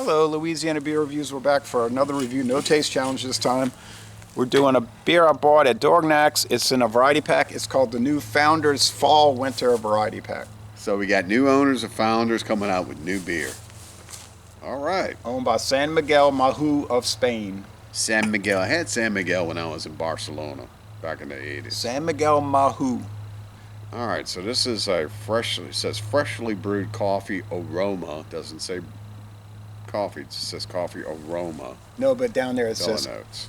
Hello, Louisiana Beer Reviews. We're back for another review, no taste challenge this time. We're doing a beer I bought at Dorgnac's. It's in a variety pack. It's called the new Founders Fall Winter Variety Pack. So we got new owners and founders coming out with new beer. All right. Owned by San Miguel Mahu of Spain. San Miguel. I had San Miguel when I was in Barcelona back in the 80s. San Miguel Mahu. All right, so this is it says freshly brewed coffee aroma. It doesn't say coffee, it just says coffee aroma. No, but down there it Vanilla says notes.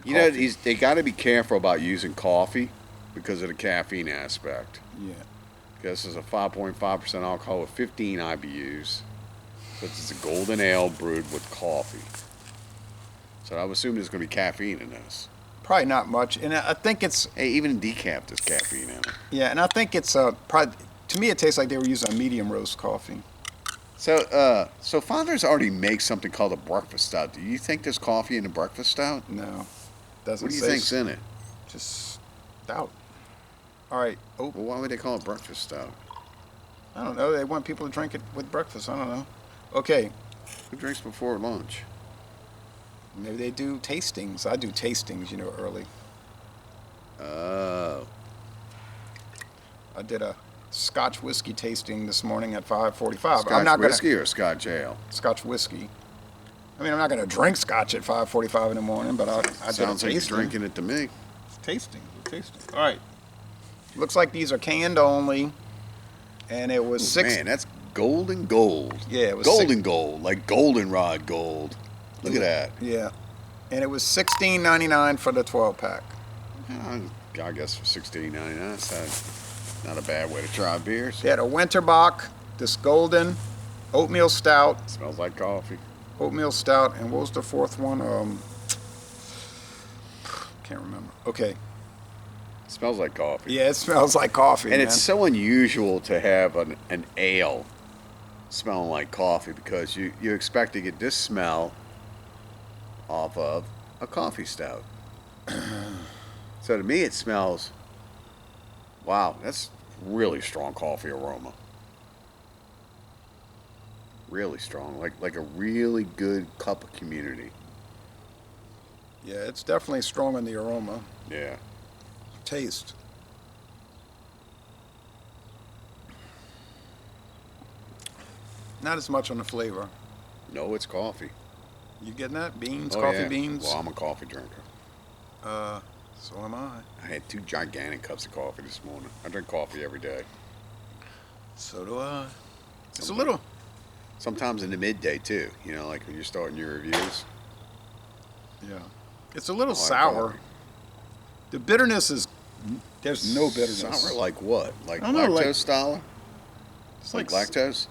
You know, they got to be careful about using coffee because of the caffeine aspect. Yeah. This is a 5.5% alcohol with 15 IBUs. So it's a golden ale brewed with coffee. So I would assume there's going to be caffeine in this. Probably not much, and I think it's... Hey, even in decaf, there's caffeine in it. Yeah, and I think it's probably... To me, it tastes like they were using a medium roast coffee. So, Founders already makes something called a breakfast stout. Do you think there's coffee in the breakfast stout? No, doesn't. What do you think's in it? Just stout. All right. Oh. Well, why would they call it breakfast stout? I don't know. They want people to drink it with breakfast. I don't know. Okay. Who drinks before lunch? Maybe they do tastings. I do tastings, early. Oh. I did a Scotch whiskey tasting this morning at 5:45. Scotch whiskey or Scotch ale? Scotch whiskey. I mean, I'm not going to drink Scotch at 5:45 in the morning, but I did a tasting. Sounds like drinking it to me. Tasting. All right. Looks like these are canned only, and it was six. Man, that's golden gold. Yeah, it was golden gold, like goldenrod gold. Look at that. Yeah, and it was $16.99 for the 12-pack. I guess for $16.99, that's not a bad way to try beers. They had a Winterbach, this golden oatmeal stout. Smells like coffee. Oatmeal stout, and what was the fourth one? Can't remember. Okay. Smells like coffee. Yeah, it smells like coffee. And man. it's so unusual to have an ale smelling like coffee because you expect to get this smell off of a coffee stout. So to me it smells, wow, that's really strong coffee aroma. Really strong, like a really good cup of community. Yeah, it's definitely strong in the aroma. Yeah. Taste. Not as much on the flavor. No, it's coffee. You getting that? Beans, Oh, coffee yeah. beans? Well, I'm a coffee drinker. So am I. I had 2 gigantic cups of coffee this morning. I drink coffee every day. So do I. It's a little... Sometimes in the midday too, like when you're starting your reviews. Yeah. It's a little sour. Coffee. The bitterness is... There's no bitterness. Sour like what? Like I don't know, lactose like- style? It's Like lactose?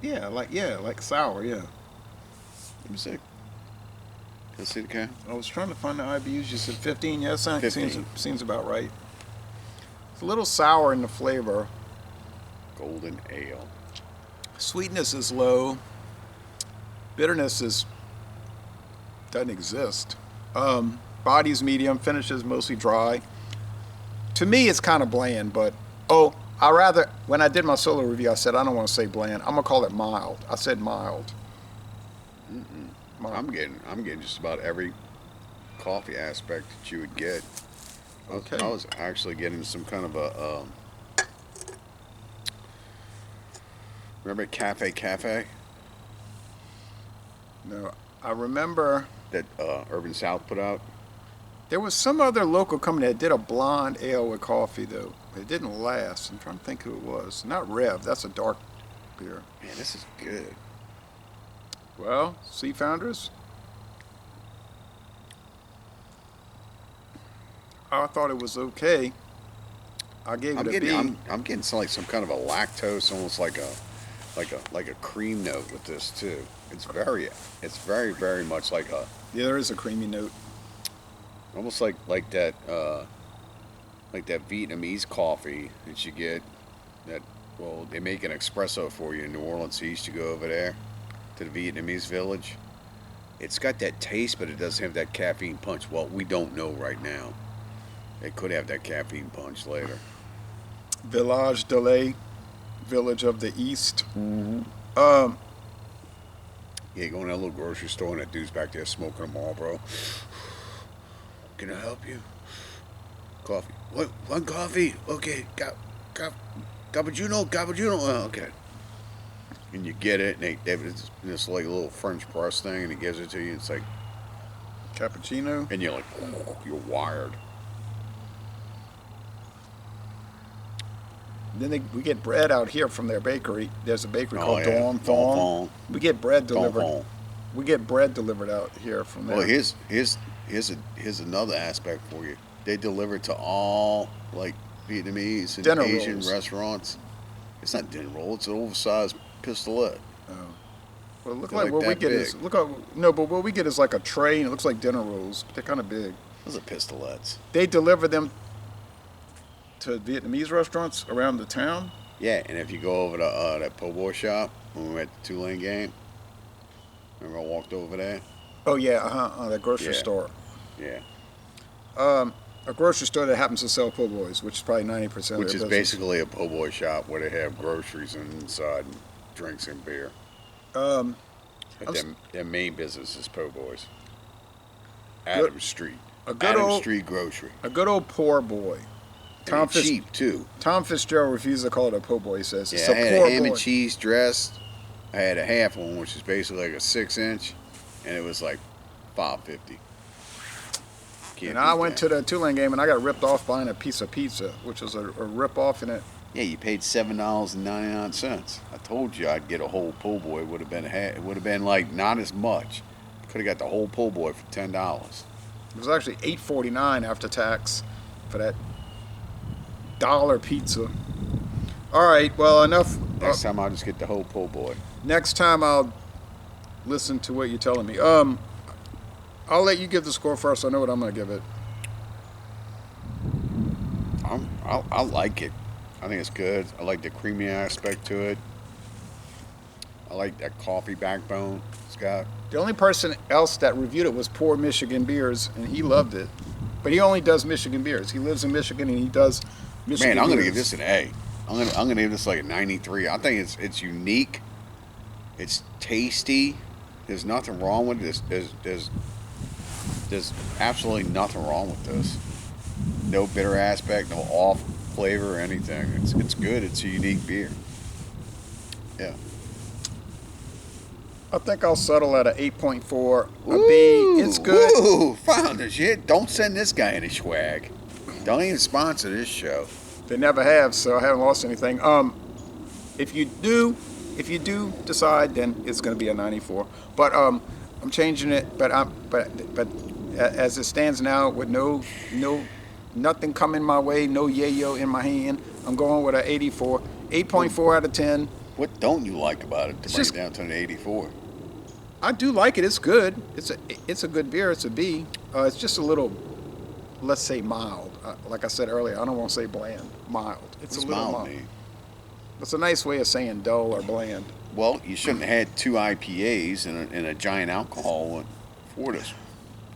Yeah, like sour, yeah. Let me see. Can I see the can? I was trying to find the IBUs. You said 15? Yeah, 15. Seems about right. It's a little sour in the flavor. Golden ale. Sweetness is low. Bitterness doesn't exist. Body's medium. Finishes mostly dry. To me, it's kind of bland, but when I did my solo review, I said I don't want to say bland. I'm gonna call it mild. I said mild. Mild. I'm getting just about every coffee aspect that you would get. Okay. I was actually getting some kind of a remember Cafe? No, I remember That Urban South put out? there was some other local company that did a blonde ale with coffee, though. It didn't last. I'm trying to think who it was. Not Rev. That's a dark beer. Man, this is good. Well, see, Founders? I thought it was okay. I gave it a B. I'm getting some kind of a lactose, almost like a cream note with this too. It's very very much like a Yeah, there is a creamy note. almost like that Vietnamese coffee that you get. Well, they make an espresso for you in New Orleans. So you used to go over there to the Vietnamese village. It's got that taste, but it doesn't have that caffeine punch. Well, we don't know right now. It could have that caffeine punch later. Village de Lait, Village of the East. Mm-hmm. Yeah, go in that little grocery store and that dude's back there smoking them all, bro. Can I help you? Coffee. What? One coffee? Okay. Cappuccino? Cappuccino? Oh, okay. And you get it, and they have this like little French press thing, and he gives it to you. It's like, Cappuccino. and you're like, you're wired. Then we get bread out here from their bakery. There's a bakery called yeah. Dawn Thong. We get bread delivered. Thong. We get bread delivered out here from there. Well, here's another aspect for you. They deliver to all like Vietnamese and Dinner Asian rolls. restaurants. It's not dinner roll. It's an oversized pistolette. Oh. Well, look They're like like what we that get big. is no, but what we get is like a tray, and it looks like dinner rolls. They're kind of big. Those are pistolettes. They deliver them to Vietnamese restaurants around the town. Yeah, and if you go over to that po' boy shop when we were at the Tulane game, remember I walked over there? Oh yeah, that grocery Yeah. store. Yeah. A grocery store that happens to sell po' boys, which is probably 90% of Which their is business. basically a po' boy shop where they have groceries inside and drinks and beer. Um, But their main business is po' boys. Good- Adams Street. a good Adams old- Street Grocery. a good old poor boy. And they're cheap too. Tom Fitzgerald refuses to call it a po' boy. He says it's Yeah, a I had poor a ham boy. and cheese dressed. I had a half one, which is basically like a 6-inch, and it was like $5.50. And I went to the Tulane game and I got ripped off buying a piece of pizza, which was a rip off in it. Yeah, you paid $7.99. I told you I'd get a whole po' boy. It would have been like not as much. Could have got the whole po' boy for $10. It was actually $8.49 after tax for that dollar pizza. All right, well enough. Next time I'll just get the whole po' boy. Next time I'll listen to what you're telling me. I'll let you give the score first. I know what I'm gonna give it. I like it. I think it's good. I like the creamy aspect to it. I like that coffee backbone it's got. The only person else that reviewed it was Poor Michigan Beers, and he loved it. But he only does Michigan beers. He lives in Michigan, and he does Michigan Man, I'm gonna beers. give this an A. I'm gonna give this like a 93. I think it's unique. It's tasty. There's nothing wrong with this. There's absolutely nothing wrong with this. No bitter aspect, no off flavor or anything. It's good. It's a unique beer. Yeah. I think I'll settle at an 8.4. A B. It's good. Ooh, found the shit. Don't send this guy any swag. Don't even sponsor this show. They never have, so I haven't lost anything. If you do decide, then it's going to be a 94. But I'm changing it. But as it stands now, with nothing coming my way, no yayo in my hand, I'm going with an 84, 8.4 out of 10. What don't you like about it to bring just- it down to an 84? I do like it. It's good. It's a good beer. It's a B. It's just a little, let's say, mild. Like I said earlier, I don't want to say bland. Mild. It's a little mild. mean? It's a nice way of saying dull or bland. Well, you shouldn't have had 2 IPAs and a giant alcohol one for this.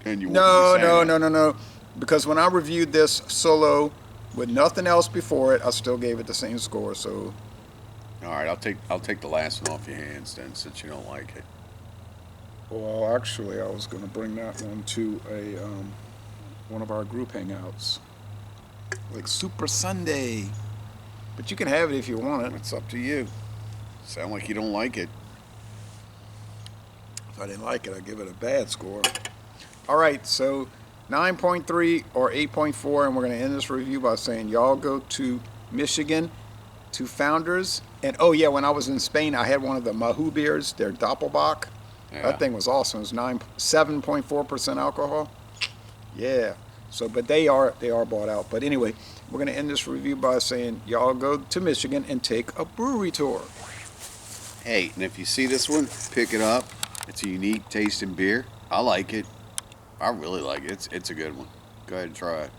And you wouldn't be saying that. No. Because when I reviewed this solo with nothing else before it, I still gave it the same score. So All right, I'll take the last one off your hands then, since you don't like it. well, actually, I was going to bring that one to one of our group hangouts, like Super Sunday. But you can have it if you want it. It's up to you. Sound like you don't like it. If I didn't like it, I'd give it a bad score. All right, so 9.3 or 8.4, and we're going to end this review by saying y'all go to Michigan, to Founders. And oh yeah, when I was in Spain, I had one of the Mahou beers, their Doppelbock. Yeah. That thing was awesome. It was 7.4% alcohol. Yeah. So, but they are bought out. But anyway, we're going to end this review by saying y'all go to Michigan and take a brewery tour. Hey, and if you see this one, pick it up. It's a unique tasting beer. I like it. I really like it. It's a good one. Go ahead and try it.